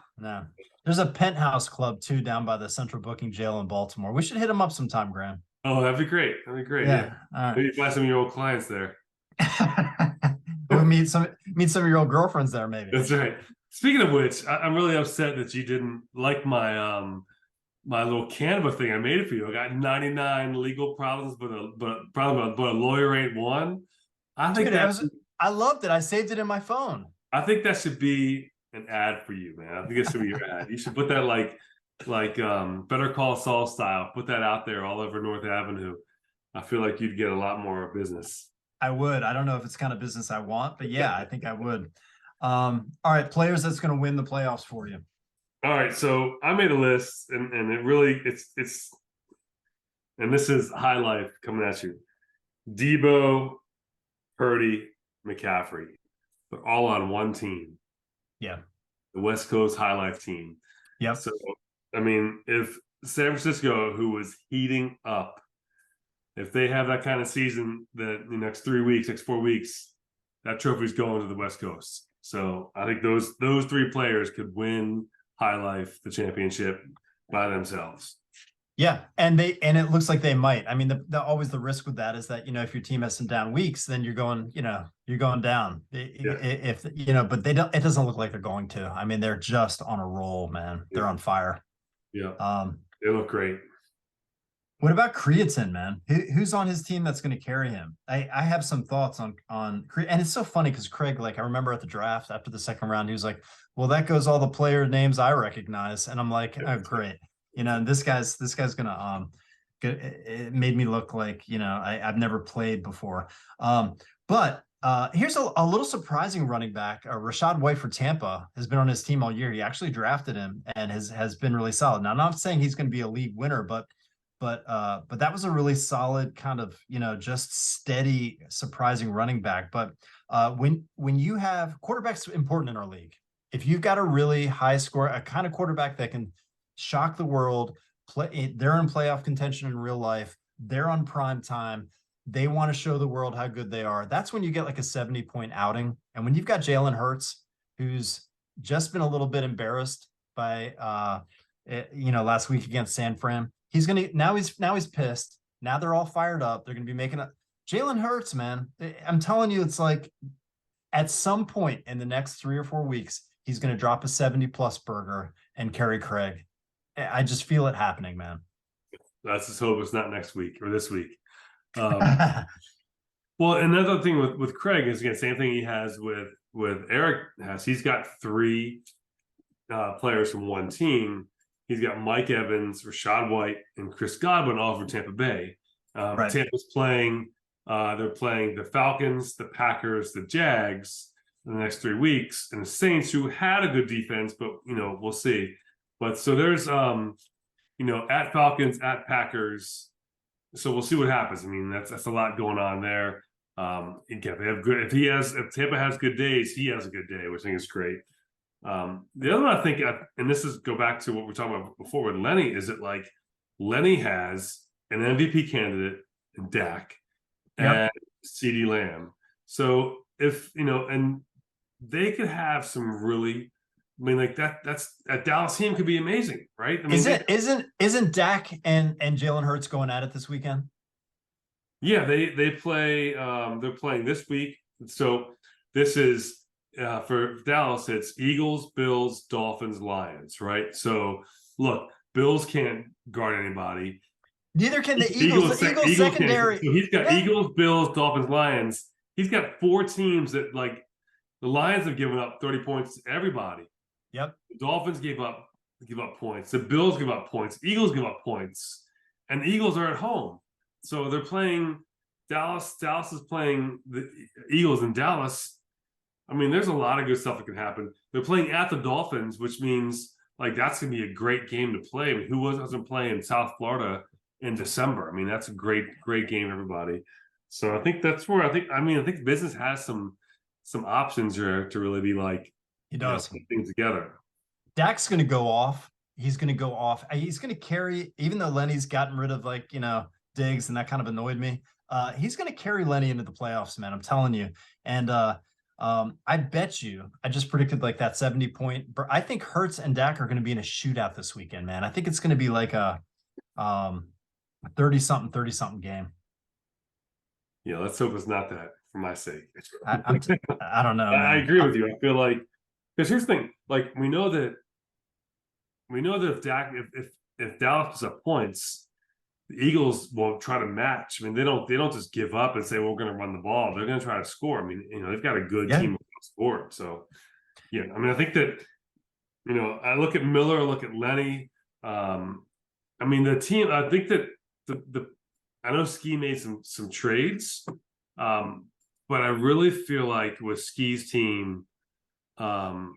There's a Penthouse Club too down by the Central Booking Jail in Baltimore. We should hit them up sometime, Graham. Oh, that'd be great. Yeah. All right. Maybe find some of your old clients there. We'll meet some of your old girlfriends there, maybe. That's right. Speaking of which, I'm really upset that you didn't like my my little Canva thing I made it for you. I got 99 legal problems, but a lawyer ain't one. I loved it. I saved it in my phone. I think that should be an ad for you, man. I think it should be your ad. You should put that like Better Call Saul style. Put that out there all over North Avenue. I feel like you'd get a lot more business. I would. I don't know if it's kind of business I want, but yeah, I think I would. All right, players that's going to win the playoffs for you. All right, so I made a list, and it really it's and this is high life coming at you. Debo, Purdy, McCaffrey, they're all on one team. Yeah, the West Coast High Life team. Yeah. So I mean, if San Francisco, who was heating up, if they have that kind of season that the next 4 weeks, that trophy's going to the West Coast. So I think those three players could win High Life the championship by themselves. Yeah, and it looks like they might. I mean, always the risk with that is that if your team has some down weeks, then you're going down. If but they don't. It doesn't look like they're going to. I mean, they're just on a roll, man. They're on fire. Yeah. They look great. What about Creatine, man? Who's on his team that's going to carry him? I have some thoughts on and it's so funny because Craig, like, I remember at the draft after the second round, he was like, "Well, that goes all the player names I recognize," and I'm like, "Oh, great." This guy's gonna it made me look like I've never played before. But here's a little surprising running back. Rachaad White for Tampa has been on his team all year. He actually drafted him and has been really solid. Now, I'm not saying he's going to be a league winner, but that was a really solid kind of just steady, surprising running back. But when you have quarterbacks important in our league, if you've got a really high score, a kind of quarterback that can shock the world, they're in playoff contention in real life, they're on prime time, they want to show the world how good they are, that's when you get like a 70-point outing. And when you've got Jalen Hurts, who's just been a little bit embarrassed by last week against San Fran, he's pissed. Now they're all fired up. They're gonna be making a Jalen Hurts, man. I'm telling you, it's like at some point in the next 3 or 4 weeks, he's gonna drop a 70+ burger and carry Craig. I just feel it happening, man. Let's just hope it's not next week or this week. Well, another thing with Craig is, again, same thing he has with Eric has. He's got 3 players from one team. He's got Mike Evans, Rachaad White, and Chris Godwin all from Tampa Bay. Right. Tampa's playing. They're playing the Falcons, the Packers, the Jags in the next 3 weeks, and the Saints, who had a good defense, but we'll see. But so there's at Falcons, at Packers. So we'll see what happens. I mean, that's a lot going on there. Again, they have good. If Tampa has good days, he has a good day, which I think is great. The other one I think, and this is go back to what we were talking about before with Lenny, is that like Lenny has an MVP candidate in Dak and CeeDee Lamb. So if and they could have some really, I mean, like that's that Dallas team could be amazing, right? I mean, isn't Dak and Jalen Hurts going at it this weekend? Yeah, they play. They're playing this week. So this is for Dallas. It's Eagles, Bills, Dolphins, Lions. Right. So look, Bills can't guard anybody. Neither can the Eagles. The Eagles secondary. So he's got Eagles, Bills, Dolphins, Lions. He's got 4 teams that like the Lions have given up 30 points to everybody. Yep. The Dolphins give up points. The Bills give up points. Eagles give up points, and the Eagles are at home. So they're playing Dallas. Dallas is playing the Eagles in Dallas. I mean, there's a lot of good stuff that can happen. They're playing at the Dolphins, which means like that's going to be a great game to play. I mean, who doesn't play in South Florida in December? I mean, that's a great game, everybody. So I think that's where I think business has some options here to really be like he does put things together. Dak's going to go off. He's going to go off. He's going to carry, even though Lenny's gotten rid of Diggs, and that kind of annoyed me. He's going to carry Lenny into the playoffs, man. I'm telling you. And I bet you, I just predicted like that 70-point. I think Hurts and Dak are going to be in a shootout this weekend, man. I think it's going to be like a 30-something game. Yeah, let's hope it's not that for my sake. I don't know. I agree with you. I feel like because here's the thing: like we know that if Dallas puts up points, the Eagles will try to match. I mean, they don't just give up and say, well, we're going to run the ball. They're going to try to score. I mean, they've got a good team to score. So, yeah, I mean, I think that, I look at Miller, I look at Lenny. I mean, the team, I think that I know Ski made some trades, but I really feel like with Ski's team, look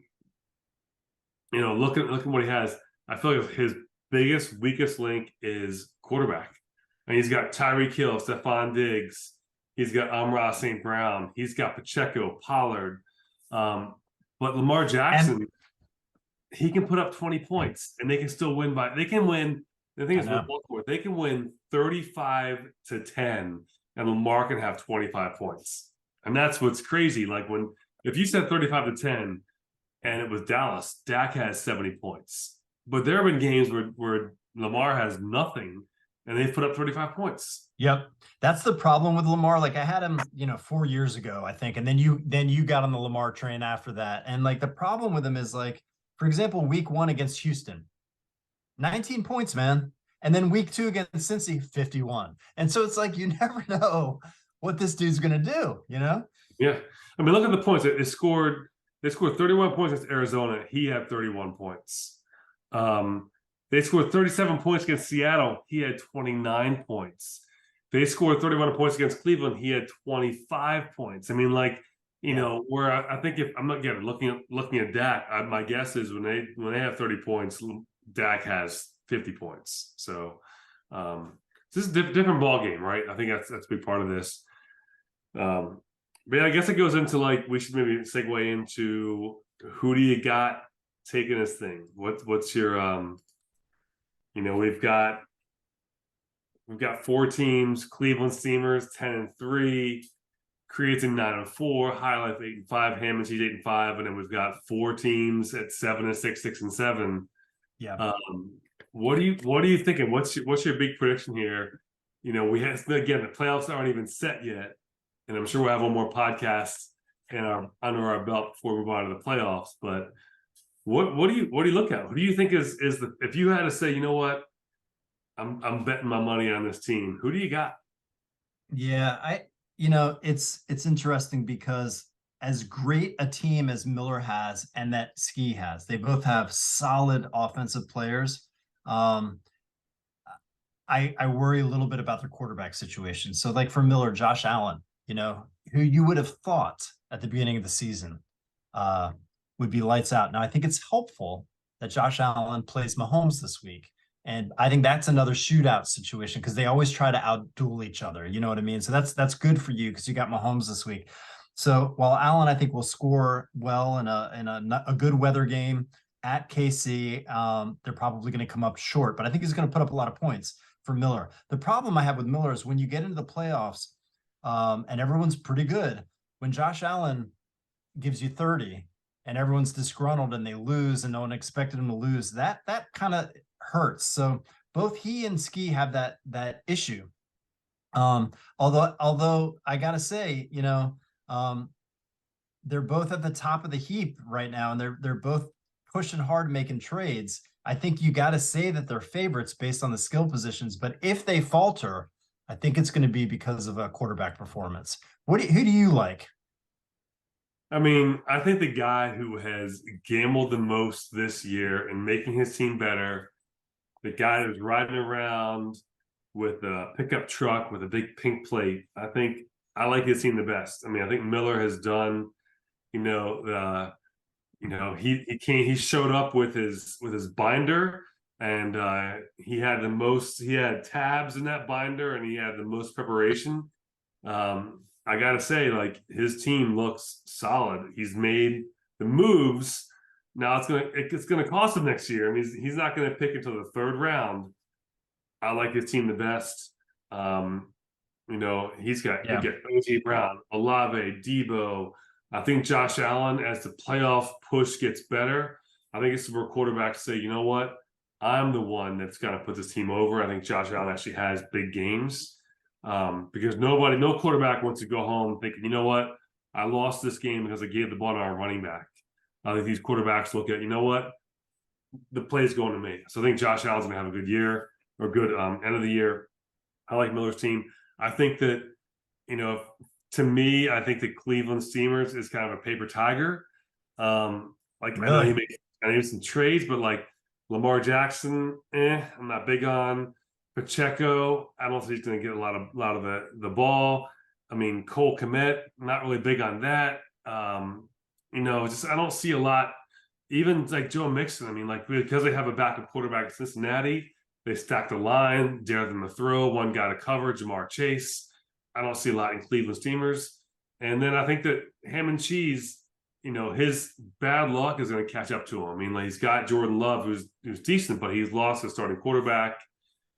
at what he has. I feel like his biggest, weakest link is quarterback. And he's got Tyreek Hill, Stephon Diggs. He's got Amon-Ra St. Brown. He's got Pacheco, Pollard. But Lamar Jackson, he can put up 20 points, and they can still win they can win. The thing is, they can win 35-10, and Lamar can have 25 points. And that's what's crazy. Like if you said 35-10 and it was Dallas, Dak has 70 points. But there have been games where Lamar has nothing, and they've put up 35 points. Yep. That's the problem with Lamar. Like I had him, 4 years ago, I think. And then you got on the Lamar train after that. And like the problem with him is like, for example, week 1 against Houston, 19 points, man. And then week 2 against Cincy, 51. And so it's like, you never know what this dude's going to do, Yeah. I mean, look at the points. They scored 31 points against Arizona. He had 31 points. They scored 37 points against Seattle. He had 29 points. They scored 31 points against Cleveland. He had 25 points. I mean, like, where I think if I'm not getting looking at Dak, my guess is when they have 30 points, Dak has 50 points. So this is a different ball game, right? I think that's a big part of this. But yeah, I guess it goes into like we should maybe segue into who do you got taking this thing? What's your we've got 4 teams: Cleveland Steamers 10-3, Creating 9-4, High Life 8-5, Ham and Cheese 8-5, and then we've got 4 teams at 7-6, 6-7. Yeah. What are you thinking? What's your big prediction here? We have, again, the playoffs aren't even set yet, and I'm sure we'll have one more podcast under our belt before we move on to the playoffs. But what do you look at? Who do you think is the, if you had to say, you know what, I'm betting my money on this team, who do you got? Yeah, it's interesting because as great a team as Miller has and that Ski has, they both have solid offensive players. I worry a little bit about their quarterback situation. So like for Miller, Josh Allen, who you would have thought at the beginning of the season would be lights out. Now, I think it's helpful that Josh Allen plays Mahomes this week. And I think that's another shootout situation because they always try to outduel each other. You know what I mean? So that's good for you because you got Mahomes this week. So while Allen, I think, will score well in a good weather game at KC, they're probably going to come up short, but I think he's going to put up a lot of points for Miller. The problem I have with Miller is when you get into the playoffs, and everyone's pretty good, when Josh Allen gives you 30 and everyone's disgruntled and they lose and no one expected them to lose, that kind of hurts. So both he and Ski have that issue. Although I gotta say, they're both at the top of the heap right now, and they're both pushing hard, making trades. I think you got to say that they're favorites based on the skill positions, but if they falter, I think it's going to be because of a quarterback performance. Who do you like? I mean, I think the guy who has gambled the most this year and making his team better, the guy who's riding around with a pickup truck with a big pink plate, I think I like his team the best. I mean, I think Miller has done, he showed up with his binder, and he had tabs in that binder, and he had the most preparation. I gotta say, like, his team looks solid. He's made the moves. Now it's gonna cost him next year. I mean, he's not gonna pick until the third round. I like his team the best. He's got O.J. Brown, Olave, Debo. I think Josh Allen, as the playoff push gets better, I think it's for quarterbacks to say, you know what, I'm the one that's going to put this team over. I think Josh Allen actually has big games, because no quarterback wants to go home thinking, you know what, I lost this game because I gave the ball to our running back. I think these quarterbacks look at, you know what, the play's going to me. So I think Josh Allen's going to have a good year, or good end of the year. I like Miller's team. I think that, to me, I think the Cleveland Steamers is kind of a paper tiger. Really? I know he makes some trades, but like Lamar Jackson, I'm not big on. Pacheco, I don't think he's going to get a lot of the ball. I mean, Cole Kmet, not really big on that. I don't see a lot. Even like Joe Mixon, I mean, like, because they have a backup quarterback in Cincinnati, they stacked the line, dare them to throw, one guy to cover, Jamar Chase. I don't see a lot in Cleveland Steamers. And then I think that Ham and Cheese, his bad luck is going to catch up to him. I mean, like, he's got Jordan Love, who's decent, but he's lost his starting quarterback,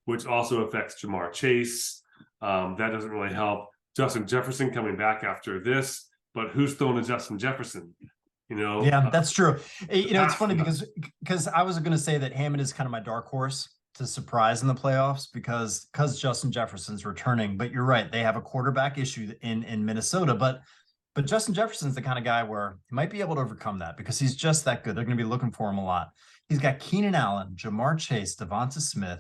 which also affects Jamar Chase. That doesn't really help. Justin Jefferson coming back after this, but who's throwing to Justin Jefferson? Yeah, that's true. It's funny because I was going to say that Hammond is kind of my dark horse to surprise in the playoffs because Justin Jefferson's returning. But you're right, they have a quarterback issue in Minnesota. But Justin Jefferson's the kind of guy where he might be able to overcome that because he's just that good. They're going to be looking for him a lot. He's got Keenan Allen, Jamar Chase, Devonta Smith,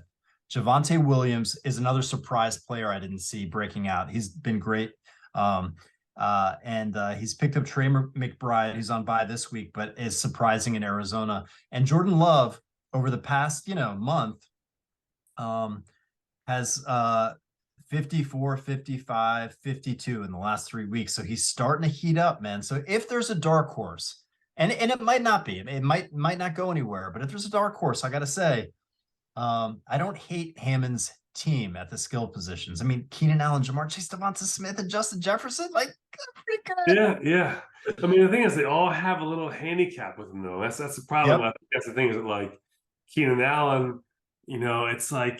Javonte Williams is another surprise player I didn't see breaking out. He's been great. And he's picked up Trey McBride, who's on bye this week, but is surprising in Arizona. And Jordan Love, over the past month, has 54, 55, 52 in the last 3 weeks. So he's starting to heat up, man. So if there's a dark horse, and it might not be, it might not go anywhere, but if there's a dark horse, I got to say, I don't hate Hammond's team at the skill positions. I mean, Keenan Allen, Jamar Chase, Devonta Smith, and Justin Jefferson, like, pretty good. Yeah. I mean, the thing is, they all have a little handicap with them, though. That's the problem. Yep. I think that's the thing, is that, like, Keenan Allen, it's like,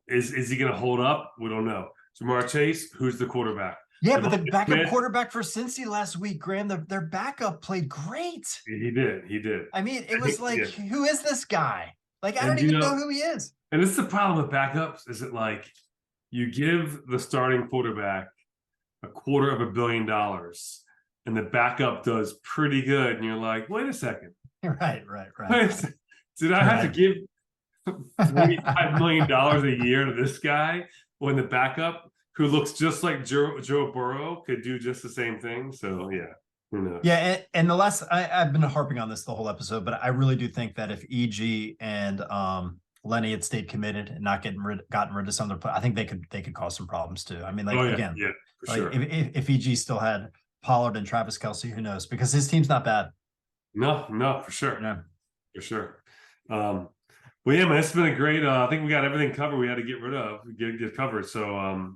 is he going to hold up? We don't know. Jamar Chase, who's the quarterback? Yeah, but the backup quarterback for Cincy last week, Graham, their backup played great. He did. I mean, it was like, who is this guy? Like, I don't even know who he is. And this is the problem with backups, is that, like, you give the starting quarterback $250 million, and the backup does pretty good, and you're like, wait a second. Right. Did I have to give $45 million a year to this guy when the backup, who looks just like Joe Burrow, could do just the same thing? So, yeah. Who knows? Yeah, and the last, I've been harping on this the whole episode, but I really do think that if EG and Lenny had stayed committed and not gotten rid of some of their, I think they could cause some problems too. I mean, like, again, for sure. If EG still had Pollard and Travis Kelce, who knows? Because his team's not bad. No, for sure. Yeah. For sure. Well, yeah, man, it's been a great. I think we got everything covered. We had to get rid of, get covered. So,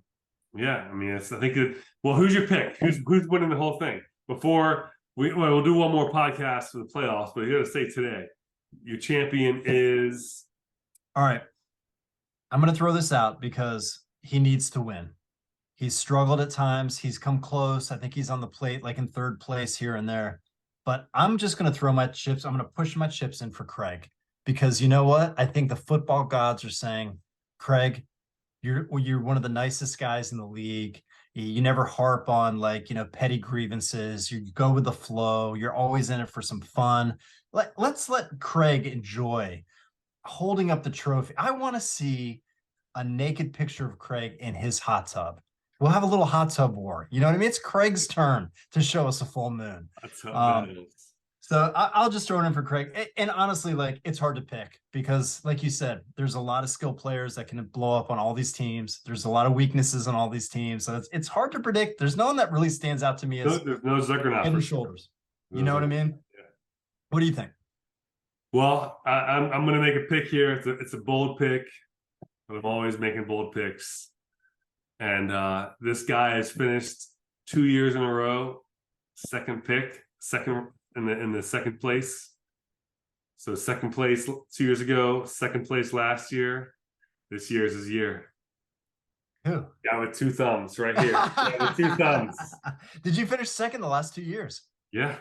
yeah, I mean, it's. I think it. Well, who's your pick? Who's winning the whole thing? Before we'll do one more podcast for the playoffs, but you got to say today, your champion is. All right. I'm going to throw this out because he needs to win. He's struggled at times. He's come close. I think he's on the plate, like in third place here and there. But I'm just going to throw my chips. I'm going to push my chips in for Craig because you know what? I think the football gods are saying, Craig, you're one of the nicest guys in the league. You never harp on like, petty grievances. You go with the flow. You're always in it for some fun. Let's let Craig enjoy holding up the trophy. I want to see a naked picture of Craig in his hot tub. We'll have a little hot tub war. You know what I mean? It's Craig's turn to show us a full moon. That's how that is. So I'll just throw it in for Craig. And honestly, like it's hard to pick because, like you said, there's a lot of skilled players that can blow up on all these teams. There's a lot of weaknesses on all these teams. So it's hard to predict. There's no one that really stands out to me as There's no Zuckernaut head for and sure. shoulders. You know what I mean? Yeah. What do you think? Well, I'm going to make a pick here. It's a bold pick, but I'm always making bold picks. And this guy has finished 2 years in a row, second in the second place. So second place 2 years ago, second place last year. This year's his year. Who? Guy with two thumbs right here. Guy with two thumbs. Did you finish second the last 2 years? Yeah.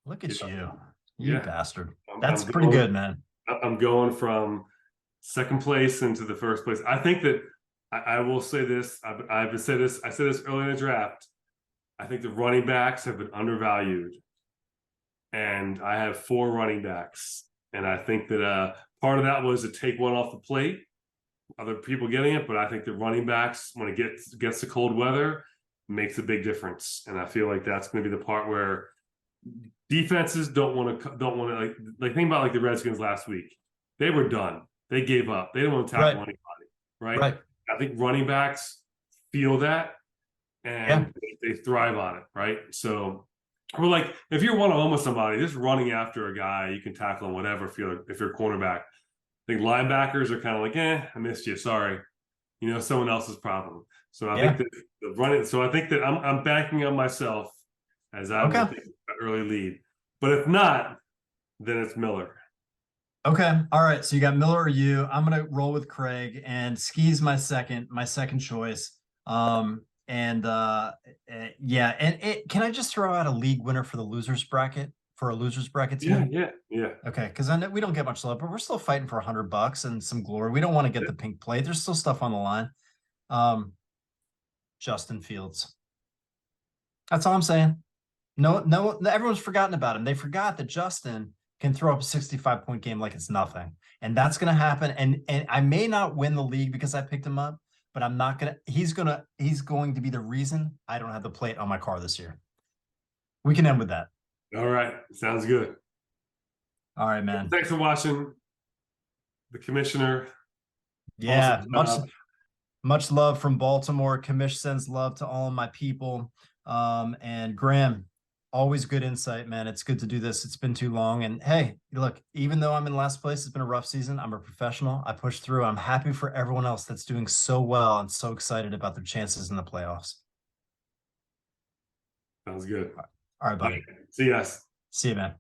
Look at Yeah. you Yeah. bastard. I'm That's pretty going- good, man. I'm going from second place into the first place. I think that I will say this. I've said this. I said this early in the draft. I think the running backs have been undervalued, and I have 4 running backs, and I think that part of that was to take one off the plate, other people getting it, but I think the running backs, when it gets to cold weather, makes a big difference, and I feel like that's going to be the part where defenses don't want to like think about like the Redskins last week. They were done. They gave up. They didn't want to tackle anybody. Right. I think running backs feel that and they thrive on it. Right. So we're like, if you're one-on-one with somebody, just running after a guy, you can tackle him, whatever. If you're a cornerback, I think linebackers are kind of like, I missed you. Sorry. Someone else's problem. So I think that the running. So I think that I'm backing on myself as I will take an early lead. But if not, then it's Miller. Okay. All right. So you got Miller or you. I'm gonna roll with Craig, and Ski's my second choice. And can I just throw out a league winner for the losers bracket for a losers bracket team? Yeah. Okay, because I know we don't get much love, but we're still fighting for $100 and some glory. We don't want to get the pink plate. There's still stuff on the line. Justin Fields. That's all I'm saying. No, everyone's forgotten about him. They forgot that Justin can throw up a 65-point game like it's nothing. And that's going to happen. And I may not win the league because I picked him up, but I'm not going to, he's going to be the reason I don't have the plate on my car this year. We can end with that. All right. Sounds good. All right, man. Thanks for watching. The commissioner. Yeah. Much love from Baltimore. Commish sends love to all of my people. And Graham, always good insight, man. It's good to do this. It's been too long. And hey, look, even though I'm in last place, it's been a rough season. I'm a professional. I pushed through. I'm happy for everyone else that's doing so well and so excited about their chances in the playoffs. Sounds good. All right, buddy. See you guys. See you, man.